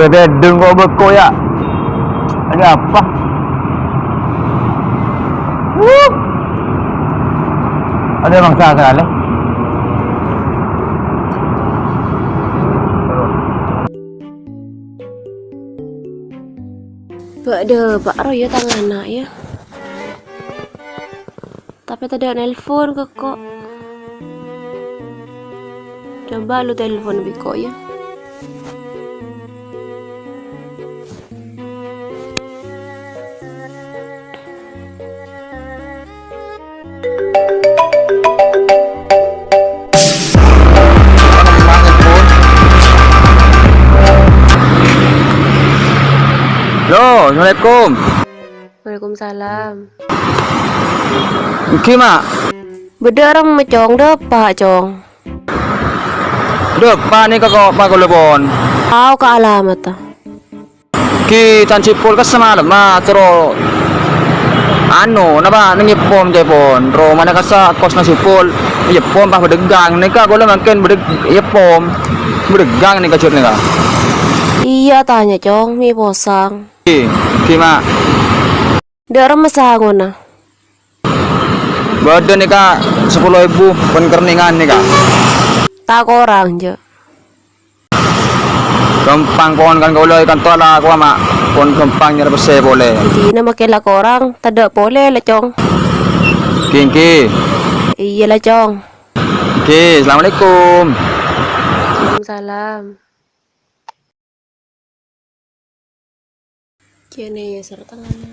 Redeng kok beko ya. Ada apa? Ada mangsa sekali. Pak Roy ya tangan anak ya. Tapi tadi ada nelpon kok. Coba lu telepon Biko ya. Halo, Assalamualaikum. Waalaikumsalam. Gimana? Beda orang mecong deh Pak Cong. Depan nih kakak pak telepon. Tahu ke alamat ah. Ki tancipul ke semalam tero napa nangipom telepon ro mana kasa kos nasipul ipom pah bedegang nih kak kalau makin ipom bedegang nih kacur nih kak. Iya tanya Cong, mi posang. Gimana? Darah masangon ah. Badan nih kak 10.000 penkerningan nih kak. Tak orang je. Gampang pohon kan kau ikan tola aku mak pohon gampang nyerap se boleh. Jadi nama kelak orang, tidak boleh lah Cong. Kingki. Iya lah Cong. Oke, assalamualaikum. Waalaikumsalam. Kene ya serta tangannya.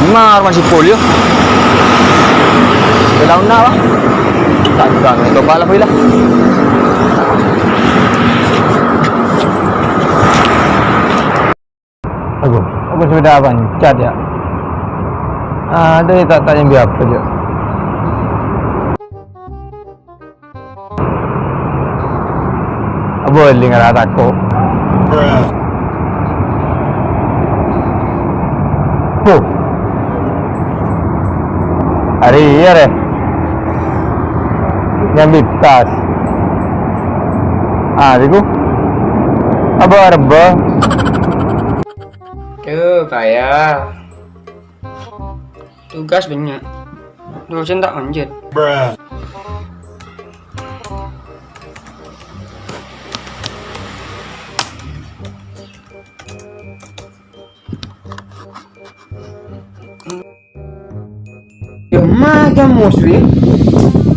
Ngar masih polio. Dalam na ba? Tandang ito pala ko ila. Aku sudah bancad ya. Ada tak tanya biapa je. Boleh nggak takut. Hari iya deh. Yang tas. Diku. Apa? Tuh kayak tugas banyak. Dosen tak lanjut. Ya jamus Ri.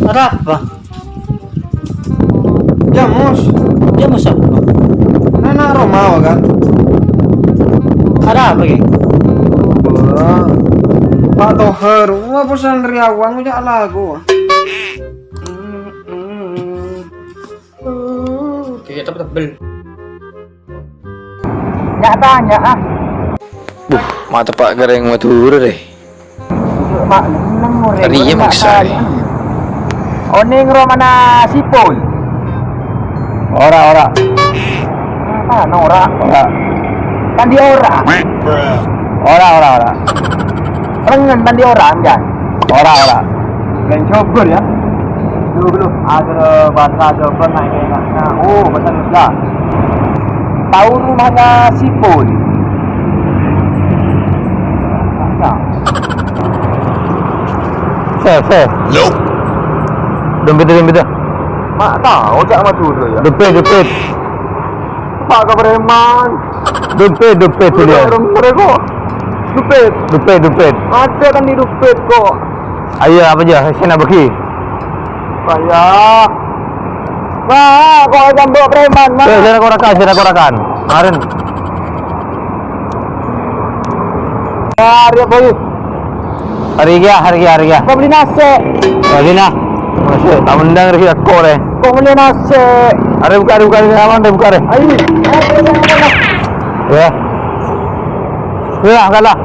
Ada apa? Jamus apa? Anak Romawa kan? Ada apa ya? Pak Toher, wah pesan Riawang udah lagu. Kayak tebel. Nggak tanya Mata Pak Gareng matur deh. Mak neng Tadinya maksa deh. Oning romana sipol. Ora. Apa ora? Kan di ora. Ora. Rengen kan di orang kan? Ora. Lain coba ya. Dulu ada bahasa Jawa naik. Oh, bahasa Indonesia. Tahu rumahnya sipol. Saya. Nope. Dompet. Mak tahu tak matu dulu ya. Dompet. Pak Kabreman. Dompet tu dia. Mereka. Dompet. Ada kan di dompet kok. Ayo apa aja? Saya nak bagi. Saya. Wah, kok jambok preman. Saya nak korakan. Kemarin. Hari boy. Hari ya. Kau beli nasi. Beli nah. Nasi. Tak mendang hari aku le. Kau beli nasi. Ada buka aman deh buka deh. Ayo. Ya. Ya, kalah.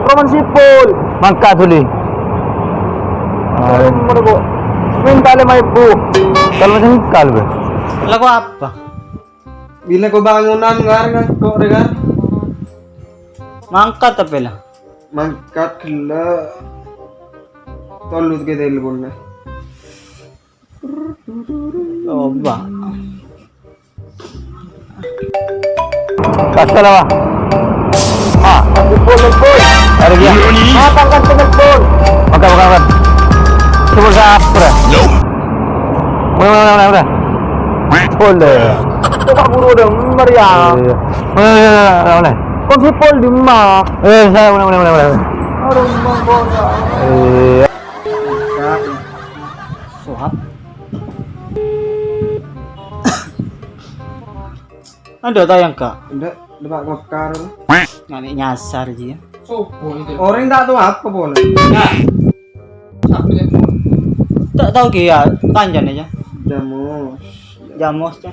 Roman sipul. Mangkat tuli. Mereka. Minta 5.000. Kalau macam kalbe. Lagu apa? Bila kau bangunan kok dengar? Mangkat tapi lah. Mangkat kela. Tolut ke telepon na. Coba. Kasih lah. Ah, pukul. Ada dia. Makan pukul. Makan. Coba sapra. Mana. Pukul deh. Coba buru dong, meriah. Mana. Kau sipol di mana? Saya mana. Aduh, mangga. Suap. Ada tayang kak? Ada bakar. Ngani nyasar aja. Orang tak tahu apa boleh. Tak tahu kia, kanjan aja. Jamus aja.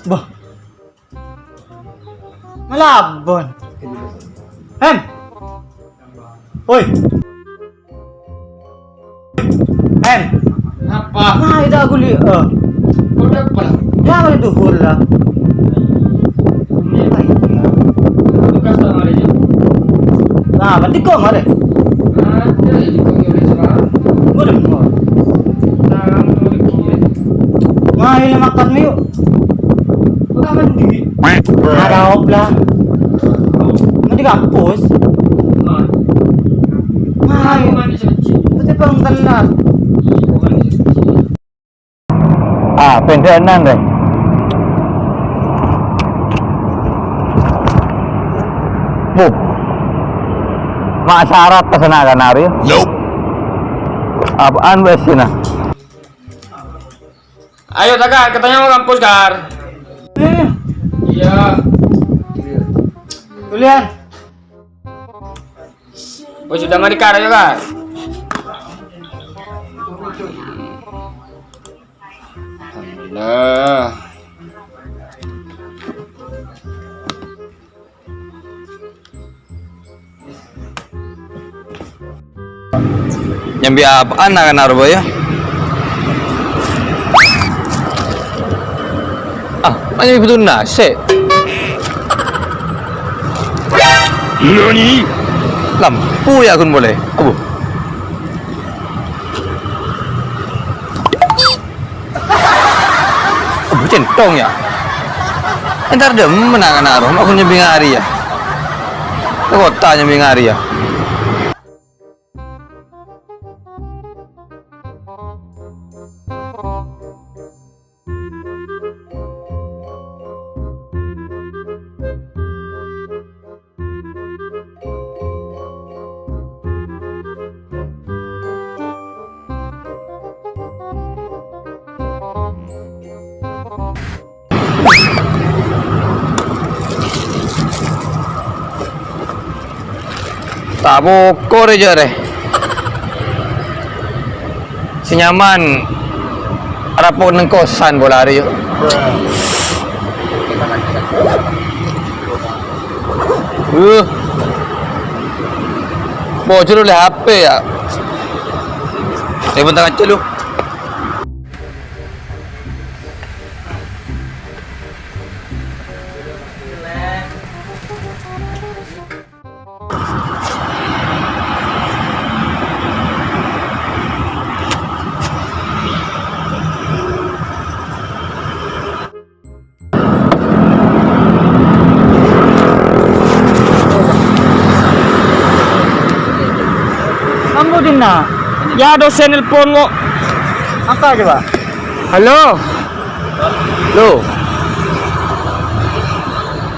Bah. Malabon. Hen. Oi. Hen. Apa? Nah, itu aku lihat. Udah apa? Ya, ada duhur lah. Tugas sama dia. Nah, berarti kau mana? Ada di kau yang sekarang. Boleh mau. Nah, boleh kiri. Nah, ini makan yuk. Kau mandi. Ada oplah. Mandi kampus. Nah, mandi seci. Betul bang telat. Ah, pendenan deh. Bu. Mak syarat pesenakan hari. Nope. Apaan besina? Ayo Takar, katanya mau kampus Kar. Iya. Tulian. Oh sudah mari Kar, ayo Kar. Alhamdulillah. Nyambi apaan nak naruh ya? Ah, mana betul nasi? Nani? Lampu ya kun boleh. Abu. Abu centong ya. Entar demen nak naruh, aku nyambi ngari ya. Kota nyambi ngari ya. Tak bokor aja deh. Senyaman rapor nang kosan bola hari yuk. Bocor oleh HP ya. Bentar aja lu. Kamu Dina. Ya dosen nelpon mo. Apa coba? Halo. Lo.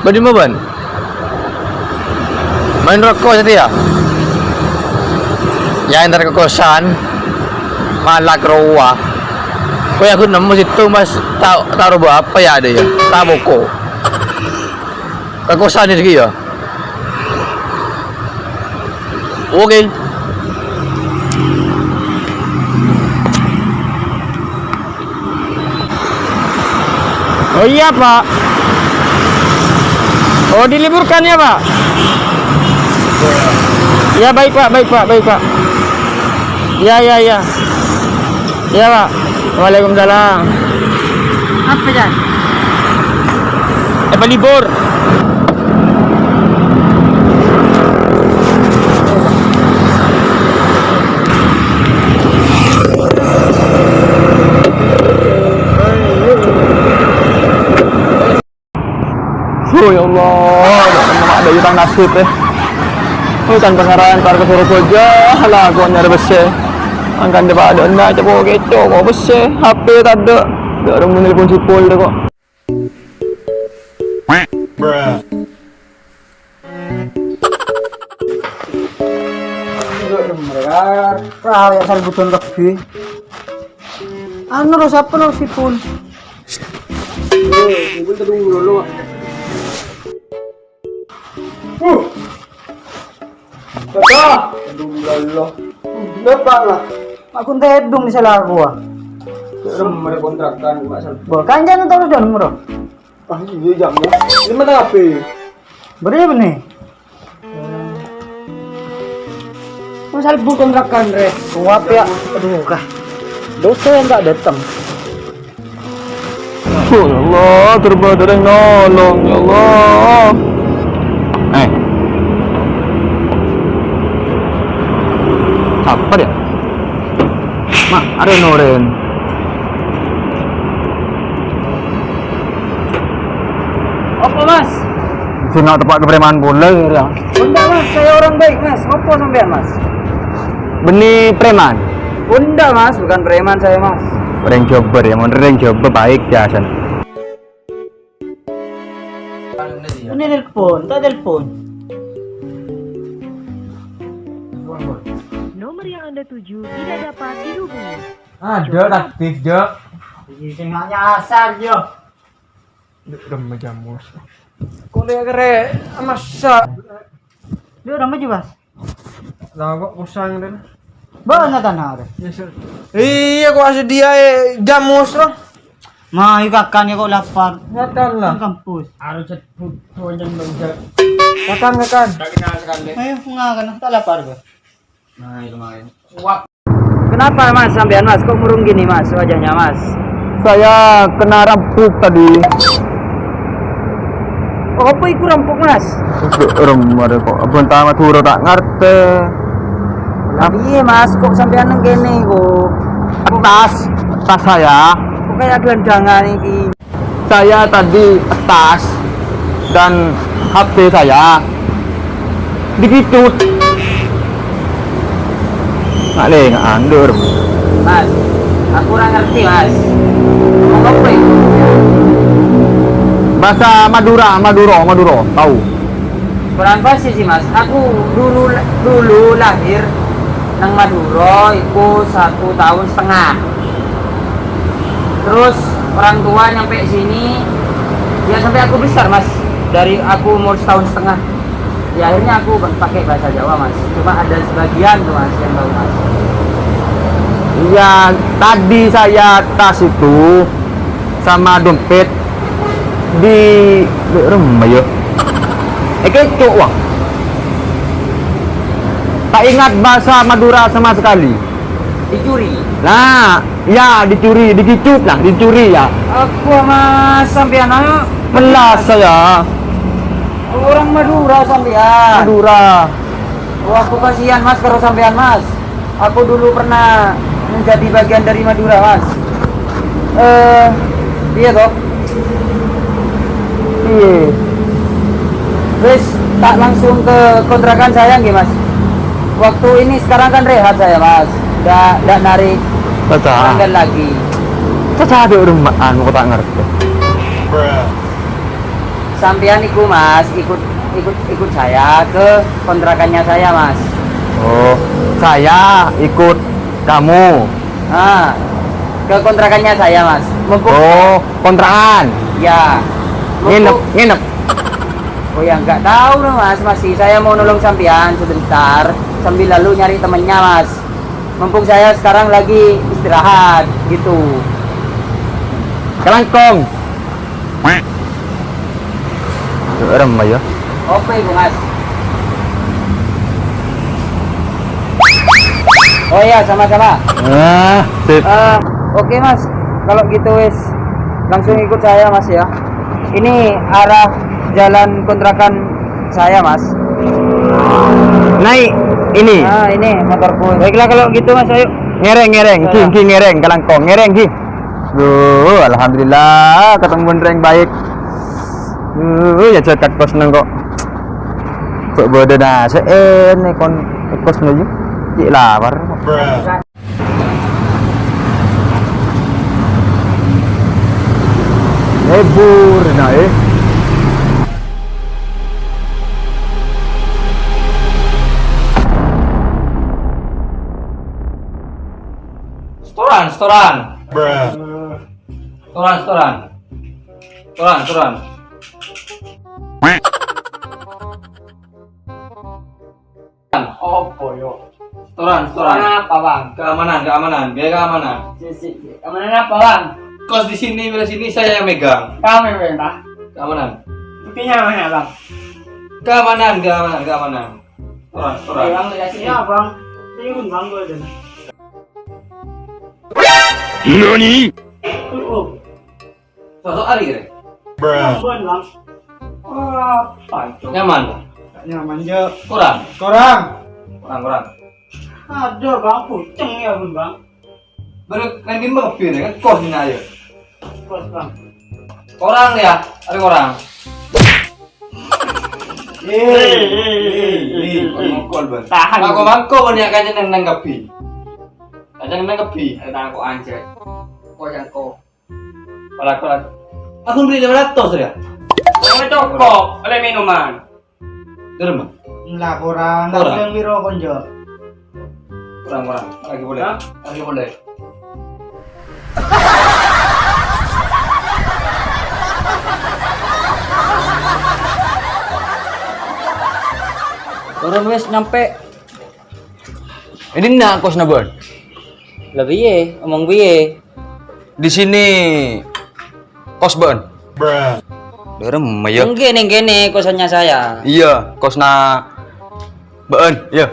Badi mo ban? Main rokok tadi ya? Ya entar ke kosan. Malak rawa. Kau aku nemu situ mas taruh apa ya ada ya? Taboko. Ke kosan ni ya? Oke. Oh iya Pak. Oh diliburkan ya Pak. Ya baik Pak. Ya. Ya Pak. Waalaikumsalam. Apa ya? Libur. Allah, ada utang nasib hutan pengarahan para Surukoja lah aku nyari besi angkan depan ada nak coba kecoh kok besi HP tak ada orang menelpon sipol dah kok Kau yang selalu butuh lebih. Anu lo siapa lo sipul? Sipul terdulu lo. Kata, terdulu. Lepas lah. Aku tedung di salah gua. Mereka kontrakkan gua asal. Bukan jangan tahu jangan murah. Ah iya jamu. Ini mana apa? Beri benih. Masal bu kontrakan re. Kuap ya. Aduh kah. Dosa yang tak datang. Ya Allah, terbaik yang nolong ya Allah. Apa dia? Mak, ada noren. Apa mas? Sini tempat kepreman boleh ya. Bunda mas, saya orang baik mas. Apa sampean mas? Benih preman. Bunda mas, bukan preman saya mas. Range jobber ya, mau range jobber baik ya san. Ini telepon, tak telepon. Nomor yang Anda tuju tidak dapat dihubungi. Ada aktif Jok. Ini hanya asar jo. Udah menjamus. Kuliah kere, masa. Dia udah maju mas. Lah kok usang den. Banyak tanah ada. Iya kok asal dia jamus loh. Ma, ikakan ya kok lapar. Makan lah. Ke kampus. Harus cepet tuan makan makan. Ayo, ngakan, tak lapar gua. Nah itu main. Kenapa mas sampean mas? Kok murung gini mas wajahnya mas? Saya kena rampuk tadi. Oh, apa itu rampuk mas? Ada kok. Bentang turu tak ngerti. Iya mas, kok sampean nang kene kok? Tas saya. Kok kayak gelandangan iki? Saya tadi tas dan HP saya digitut. Nggak leh, nggak andur. Mas, aku kurang ngerti mas. Ngomong apa itu? Bahasa Maduro, tahu? Kurang pasti sih mas. Aku dulu lahir nang Maduro itu 1,5 tahun. Terus orang tua nyampe sini, ya sampai aku besar mas. Dari aku umur 1,5 tahun. Ya akhirnya aku pakai bahasa Jawa mas. Cuma ada sebagian tuh mas yang tahu mas. Iya, tadi saya tas itu sama dompet di rumah ya. Kecoh wah. Tak ingat bahasa Madura sama sekali. Dicuri. Nah, ya dicuri, digicut lah, dicuri ya. Aku mas sampean ayo. Pelas saya. Orang Madura sampean. Madura. Oh, aku kasihan mas kalau sampean mas. Aku dulu pernah menjadi bagian dari Madura mas. Iya toh. Iya. Terus tak langsung ke kontrakan saya nggih mas. Waktu ini sekarang kan rehat saya mas. Nggak narik pelanggan lagi. Caca ada rumah, anu tak ngerti. Sampean iku mas ikut saya ke kontrakannya saya mas. Oh, saya ikut kamu. Ah, ke kontrakannya saya mas. Mumpung Oh, kontrakan. ya. Nginep. Oh ya nggak tahu loh mas, masih saya mau nolong sampean sebentar sambil lalu nyari temennya mas. Mumpung saya sekarang lagi istirahat gitu. Kelangkong. Rumah ya. Oke ibu mas. Oh iya sama-sama. Sip. Oke mas, kalau gitu wes langsung ikut saya mas ya. Ini arah jalan kontrakan saya mas. Naik ini. Nah ini motorku. Baiklah kalau gitu mas, ayo. Ngereng, Ki ngereng, kelangkong, ngereng Ki. Duh, alhamdulillah ketemu bener yang baik. Ya cekat kos nang kok. Kok bodo nase ene kon kos nuju. Cik lapar. Hebur nah Setoran. Setoran. Opo yo. Setoran. Apa bang? Keamanan, biaya keamanan. Keamanan apa bang? Kos di sini, bila sini saya yang megang. Kami perintah. Keamanan. Buktinya mana bang? Keamanan. Setoran. Bang dikasihnya bang. Ini bang gue deh. Sosok hari kira. Bang bang. Apa itu? Nyaman. Nyaman aja. Kurang. Ada bang, puceng ya bang. Baru nanti mampir kan kos ini aja. Kos bang. Orang ya, ada orang. Tahan. Mangko banyak kaca nang nanggapi. Ada aku anjir. Kau yang kau. Palak. Aku beli 500 ya. Kamu cokok oleh minuman. Derma. Lah kurang. Kurang. Yang biro konjo. Kurang. Lagi boleh. Hah? Lagi boleh. Orang wes nyampe Ini nak kos na bon. lebih ye, omong biye. Di sini kos bon. Daerah ya. Yang gini kosannya saya. Iya, kos na bon. Iya.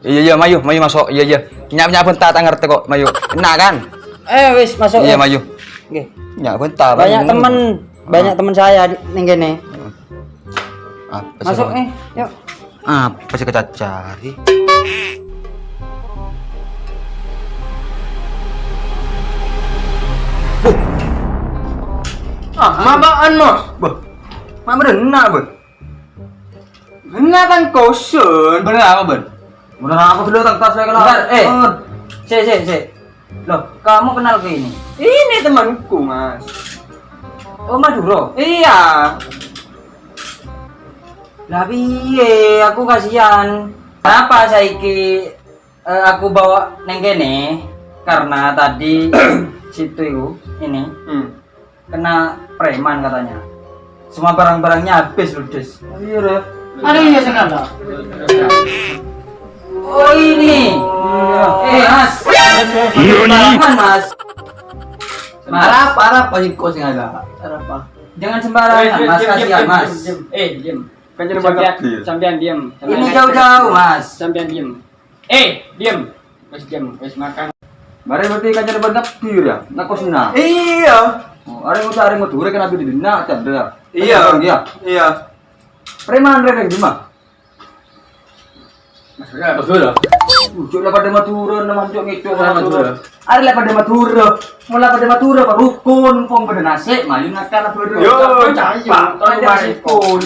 Iya, mayu masuk. Iya. Nyap bentar tak ngerti kok, mayu. Enak kan? Wes masuk. Iya, mayu. Nggih. Nyap bentar. Banyak teman saya ning gini. Masuk nih. yuk. Apa sih kita cari? Mabaan mos. Mak berenang, Bun. Enggak kan kosun. Bener apa, Ben? Bener apa dulu tak tas saya Bentar, si. Loh, kamu kenal ke ini? Ini temanku mas. Oh, Maduro. Iya. Lah piye, aku kasihan. Kenapa saiki aku bawa neng kene? Karena tadi situ ini kena preman katanya. Semua barang-barangnya habis ludes. Ada iya sengaja. Oh ini. Mas. Sembarangan mas. Parah pasti kos yang ada. Apa? Jangan sembarangan mas, kasihan mas. Diam. Kan jadi banyak bil. Sampean diam. Ini jauh-jauh mas. Sampean diam. Diam. Wes diam, wes makan. Mari berarti kan jadi banyak bil ya. Nak kos na. Iya. Oh, are mo dure kan abi di na tanda. Iya. Iya. Preman rek di mah. Betul. Ujuk lah pada matura nama ujuk itu matura. Are lah pada matura. Mula pada matura pak rukun pom pada nasi mayu nakal apa Yo, caya. Tolong jadi pun.